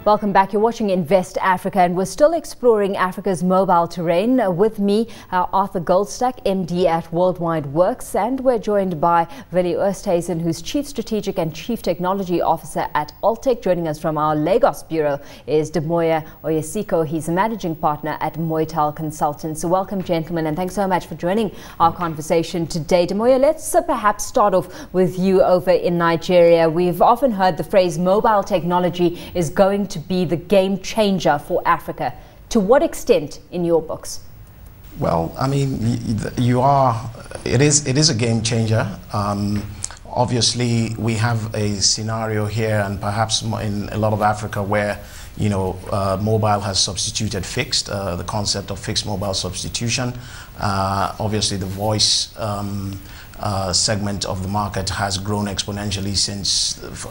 Welcome back. You're watching Invest Africa, and we're still exploring Africa's mobile terrain. With me, Arthur Goldstuck, MD at Worldwide Worx, and we're joined by Willie Oosthuysen, who's Chief Strategic and Chief Technology Officer at Altech. Joining us from our Lagos bureau is Damoye Oyesiku. He's a Managing Partner at Moytel Consultants. So welcome, gentlemen, and thanks so much for joining our conversation today. Damoye, let's perhaps start off with you over in Nigeria. We've often heard the phrase mobile technology is going to be the game changer for Africa. To what extent in your books? Well, I mean, it is a game changer. Obviously, we have a scenario here and perhaps in a lot of Africa where, you know, mobile has substituted fixed, the concept of fixed mobile substitution. Obviously, the voice segment of the market has grown exponentially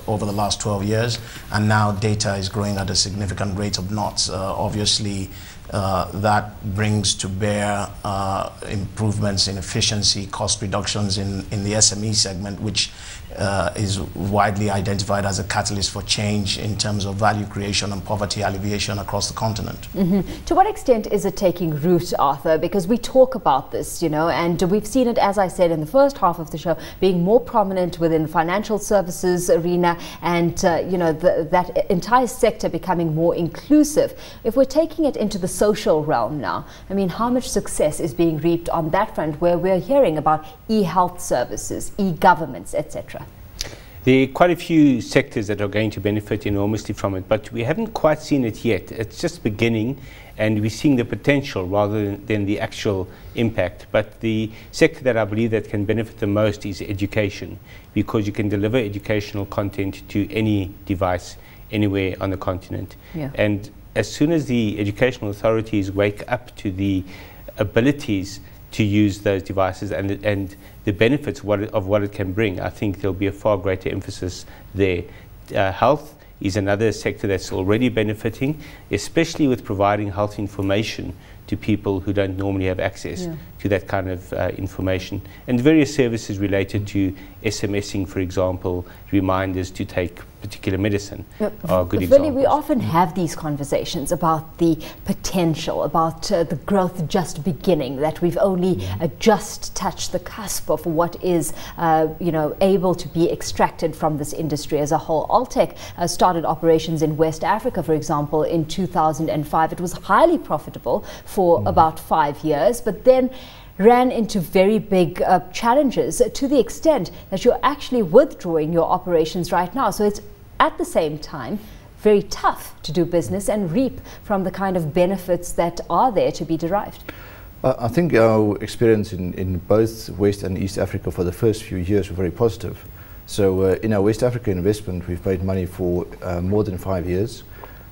over the last 12 years, and now data is growing at a significant rate of knots. Obviously, that brings to bear improvements in efficiency, cost reductions in the SME segment, which is widely identified as a catalyst for change in terms of value creation and poverty alleviation across the continent. To what extent is it taking root, Arthur? Because we talk about this, you know, and we've seen it, as I said, in the first half of the show, being more prominent within the financial services arena, and you know, that entire sector becoming more inclusive. If we're taking it into the social realm now, I mean, how much success is being reaped on that front, where we're hearing about e-health services, e-governments, etc.? There are quite a few sectors that are going to benefit enormously from it, but we haven't quite seen it yet. It's just beginning, and we're seeing the potential rather than the actual impact. But the sector that I believe that can benefit the most is education, because you can deliver educational content to any device anywhere on the continent. Yeah. And as soon as the educational authorities wake up to the abilities to use those devices and the benefits of what it can bring, I think there'll be a far greater emphasis there. Health is another sector that's already benefiting, especially with providing health information to people who don't normally have access to that kind of information. And various services related to SMSing, for example, reminders to take particular medicine are good examples. Really, we often have these conversations about the potential, about the growth just beginning, that we've only just touched the cusp of what is you know, able to be extracted from this industry as a whole. Altech started operations in West Africa, for example, in 2005. It was highly profitable for about 5 years, but then ran into very big challenges, to the extent that you're actually withdrawing your operations right now. So it's at the same time very tough to do business and reap from the kind of benefits that are there to be derived. I think our experience in both West and East Africa for the first few years were very positive. So in our West Africa investment, we've made money for more than 5 years.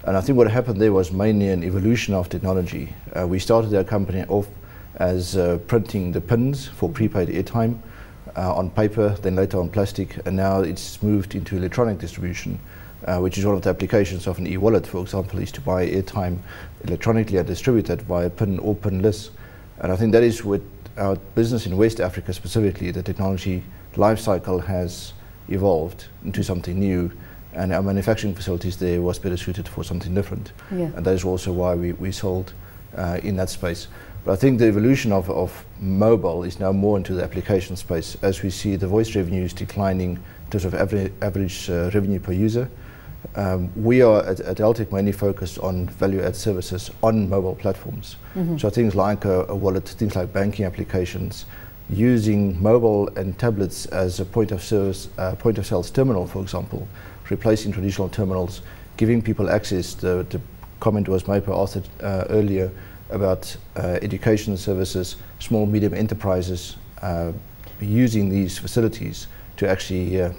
And I think what happened there was mainly an evolution of technology. We started our company off as printing the pins for prepaid airtime on paper, then later on plastic, and now it's moved into electronic distribution, which is one of the applications of an e-wallet, for example, is to buy airtime electronically and distribute it via PIN or PINless. And I think that is what our business in West Africa specifically, the technology life cycle has evolved into something new, and our manufacturing facilities there was better suited for something different. And that is also why we sold in that space. But I think the evolution of mobile is now more into the application space, as we see the voice revenues declining in terms of average revenue per user. We are at Altech mainly focused on value-add services on mobile platforms. So things like a wallet, things like banking applications, using mobile and tablets as a point of sales terminal, for example, replacing traditional terminals, giving people access. The comment was made by Arthur earlier about education services, small, medium enterprises using these facilities to actually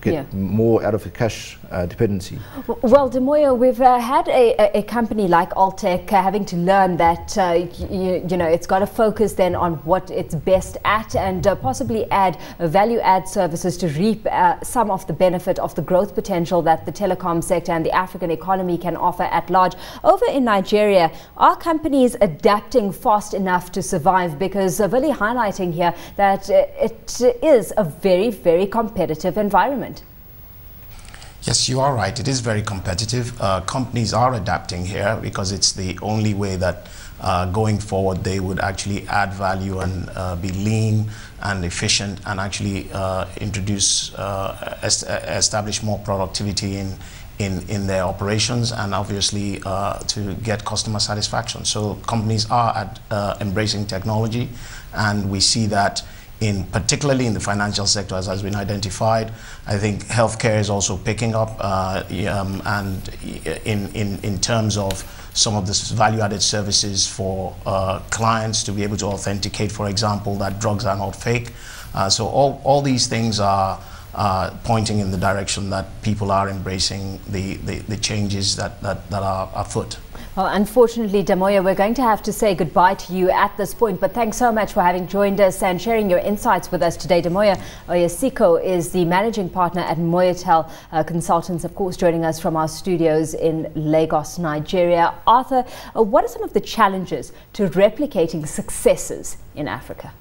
get more out of the cash dependency. Well, Damoye, we've had a company like Altech having to learn that you know, it's got to focus then on what it's best at, and possibly add value-add services to reap some of the benefit of the growth potential that the telecom sector and the African economy can offer at large. Over in Nigeria, are companies adapting fast enough to survive? Because Willie highlighting here that it is a very, very competitive environment. Yes, you are right. It is very competitive. Companies are adapting here because it's the only way that going forward they would actually add value and be lean and efficient and actually introduce, establish more productivity in their operations and obviously to get customer satisfaction. So companies are embracing technology, and we see that particularly in the financial sector, as has been identified. I think healthcare is also picking up, and in terms of some of the value-added services for clients to be able to authenticate, for example, that drugs are not fake. So all these things are pointing in the direction that people are embracing the changes that are afoot. Well, unfortunately, Damoye, we're going to have to say goodbye to you at this point, but thanks so much for having joined us and sharing your insights with us today. Damoye Oyesiku is the managing partner at Moytel Consultants, of course, joining us from our studios in Lagos, Nigeria. Arthur, what are some of the challenges to replicating successes in Africa?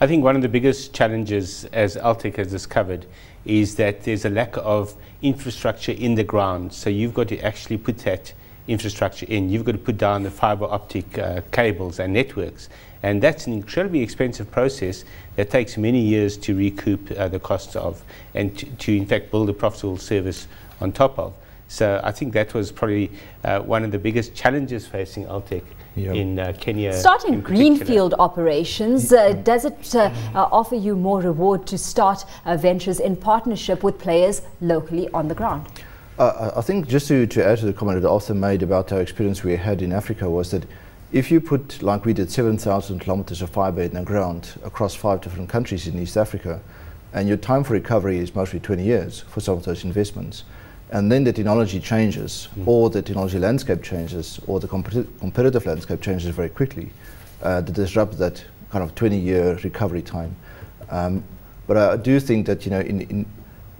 I think one of the biggest challenges, as Altech has discovered, is that there's a lack of infrastructure in the ground. So you've got to actually put that infrastructure in. You've got to put down the fiber optic cables and networks, and that's an incredibly expensive process that takes many years to recoup the costs of, and to in fact build a profitable service on top of. So I think that was probably one of the biggest challenges facing Altech in Kenya. Starting greenfield operations, does it offer you more reward to start ventures in partnership with players locally on the ground? I think just to add to the comment that Arthur made about our experience we had in Africa, was that if you put, like we did, 7,000 kilometers of fiber in the ground across 5 different countries in East Africa, and your time for recovery is mostly 20 years for some of those investments, and then the technology changes, or the technology landscape changes, or the competitive landscape changes very quickly, to disrupt that kind of 20-year recovery time. But I do think that, you know, in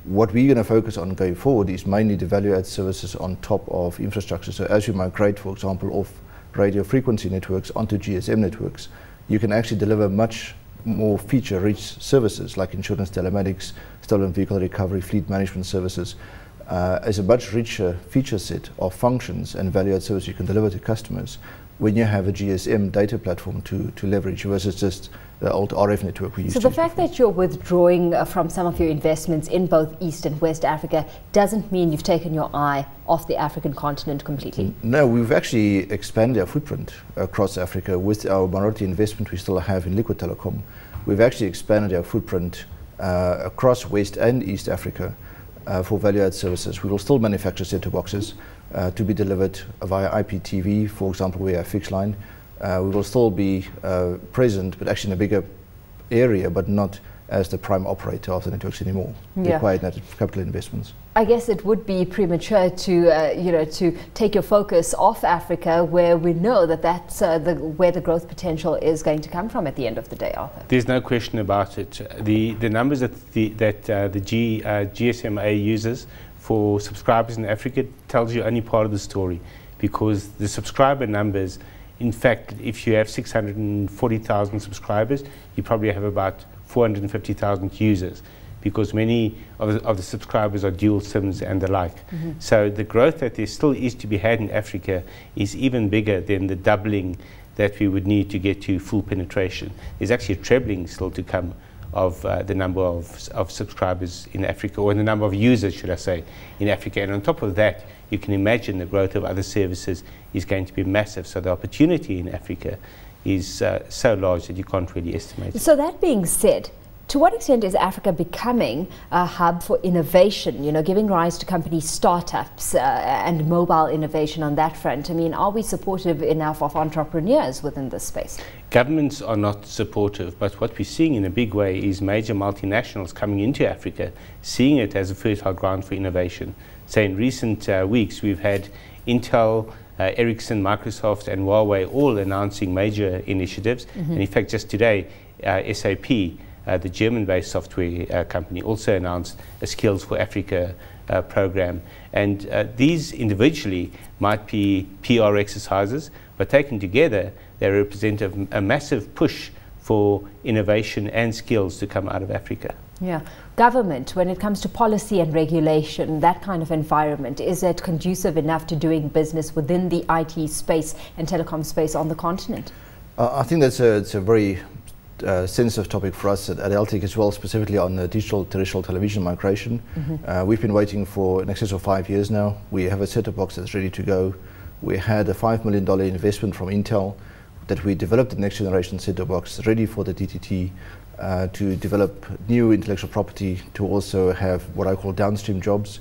what we're going to focus on going forward is mainly the value-add services on top of infrastructure. So as you migrate, for example, off radio frequency networks onto GSM networks, you can actually deliver much more feature-rich services like insurance telematics, stolen vehicle recovery, fleet management services, as a much richer feature set of functions and value-add services you can deliver to customers when you have a GSM data platform to leverage versus just the old RF network we used to. So the fact that you're withdrawing from some of your investments in both East and West Africa doesn't mean you've taken your eye off the African continent completely? No, we've actually expanded our footprint across Africa. With our minority investment we still have in Liquid Telecom, we've actually expanded our footprint across West and East Africa for value-add services. We will still manufacture set-top boxes to be delivered via IPTV, for example. We have fixed line. We will still be present, but actually in a bigger area, but not as the prime operator of the networks anymore. Required capital investments. I guess it would be premature to to take your focus off Africa, where we know that that's where the growth potential is going to come from at the end of the day, Arthur. There's no question about it. The numbers that the GSMA uses for subscribers in Africa tells you only part of the story, because the subscriber numbers, in fact, if you have 640,000 subscribers, you probably have about 450,000 users, because many of the subscribers are dual SIMs and the like. So the growth that there still is to be had in Africa is even bigger than the doubling that we would need to get to full penetration. There's actually a trebling still to come of the number of subscribers in Africa, or the number of users, should I say, in Africa. And on top of that, you can imagine the growth of other services is going to be massive. So the opportunity in Africa is so large that you can't really estimate it. So that being said, to what extent is Africa becoming a hub for innovation, giving rise to company startups and mobile innovation on that front? I mean, are we supportive enough of entrepreneurs within this space? Governments are not supportive, but what we're seeing in a big way is major multinationals coming into Africa, seeing it as a fertile ground for innovation. So in recent weeks, we've had Intel, Ericsson, Microsoft and Huawei all announcing major initiatives. And in fact, just today, SAP, the German-based software company, also announced a Skills for Africa program. And these individually might be PR exercises, but taken together, they represent a massive push for innovation and skills to come out of Africa. Yeah. Government, when it comes to policy and regulation, that kind of environment, is it conducive enough to doing business within the IT space and telecom space on the continent? I think it's a very sensitive topic for us at Altech as well, specifically on the digital terrestrial television migration. We've been waiting for in excess of 5 years now. We have a set-top box that's ready to go. We had a $5 million investment from Intel that we developed the next generation set-top box ready for the DTT to develop new intellectual property, to also have what I call downstream jobs,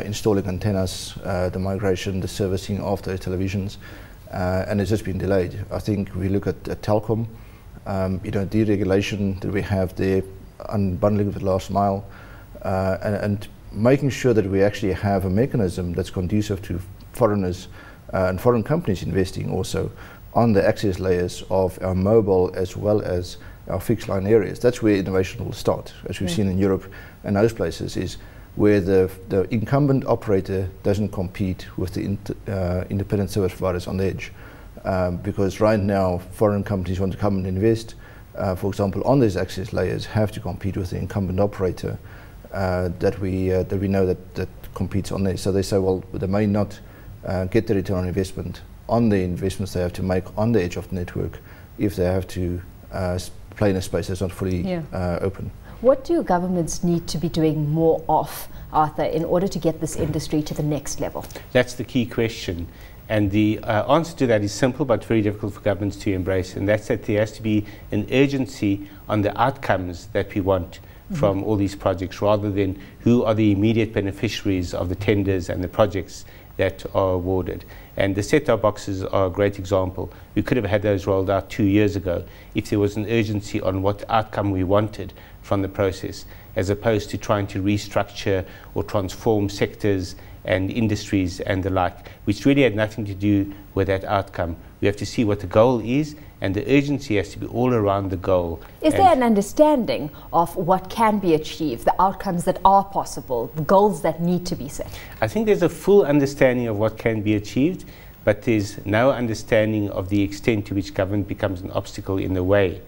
installing antennas, the migration, the servicing of those televisions, and it's just been delayed. I think we look at telecom, deregulation that we have there, unbundling the last mile, and making sure that we actually have a mechanism that's conducive to foreigners and foreign companies investing also on the access layers of our mobile as well as our fixed line areas. That's where innovation will start, as we've seen in Europe and those places, is where the incumbent operator doesn't compete with the independent service providers on the edge. Because right now, foreign companies want to come and invest, for example, on these access layers, have to compete with the incumbent operator that we know that competes on there. So they say, well, they may not get the return on investment on the investments they have to make on the edge of the network if they have to play in a space that's not fully open. What do governments need to be doing more of, Arthur, in order to get this industry to the next level? That's the key question. And the answer to that is simple but very difficult for governments to embrace, and that's that there has to be an urgency on the outcomes that we want from all these projects, rather than who are the immediate beneficiaries of the tenders and the projects that are awarded. And the set-top boxes are a great example. We could have had those rolled out 2 years ago if there was an urgency on what outcome we wanted from the process, as opposed to trying to restructure or transform sectors and industries and the like, which really had nothing to do with that outcome. We have to see what the goal is, and the urgency has to be all around the goal. Is there an understanding of what can be achieved, the outcomes that are possible, the goals that need to be set? I think there's a full understanding of what can be achieved, but there's no understanding of the extent to which government becomes an obstacle in the way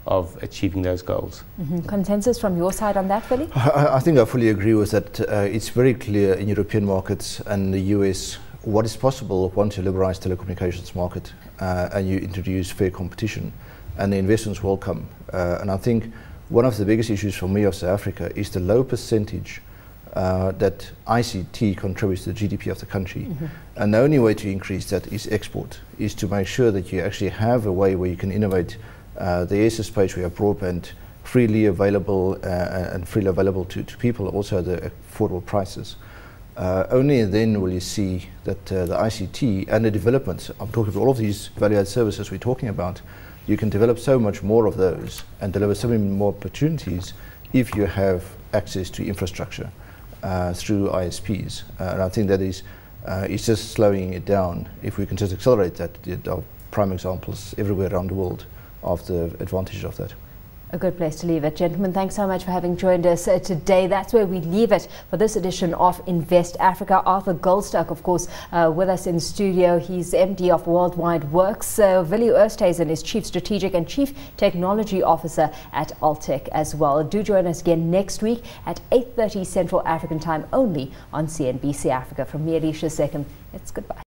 of achieving those goals. Consensus from your side on that, Willie? I think I fully agree with that. It's very clear in European markets and the US what is possible once you liberalize telecommunications market and you introduce fair competition, and the investments will come. And I think one of the biggest issues for me of South Africa is the low percentage that ICT contributes to the GDP of the country. And the only way to increase that is export, is to make sure that you actually have a way where you can innovate the access space. We have broadband freely available and freely available to people, also at the affordable prices. Only then will you see that the ICT and the development, I'm talking about all of these value-added services we're talking about, you can develop so much more of those and deliver so many more opportunities if you have access to infrastructure through ISPs. And I think that is it's just slowing it down. If we can just accelerate that, there are prime examples everywhere around the world of the advantage of that. A good place to leave it. Gentlemen, thanks so much for having joined us today. That's where we leave it for this edition of Invest Africa. Arthur Goldstuck, of course, with us in studio. He's MD of Worldwide Worx. Willie Oosthuysen is Chief Strategic and Chief Technology Officer at Altech as well. Do join us again next week at 8:30 Central African Time only on CNBC Africa. From me, Alicia Second, it's goodbye.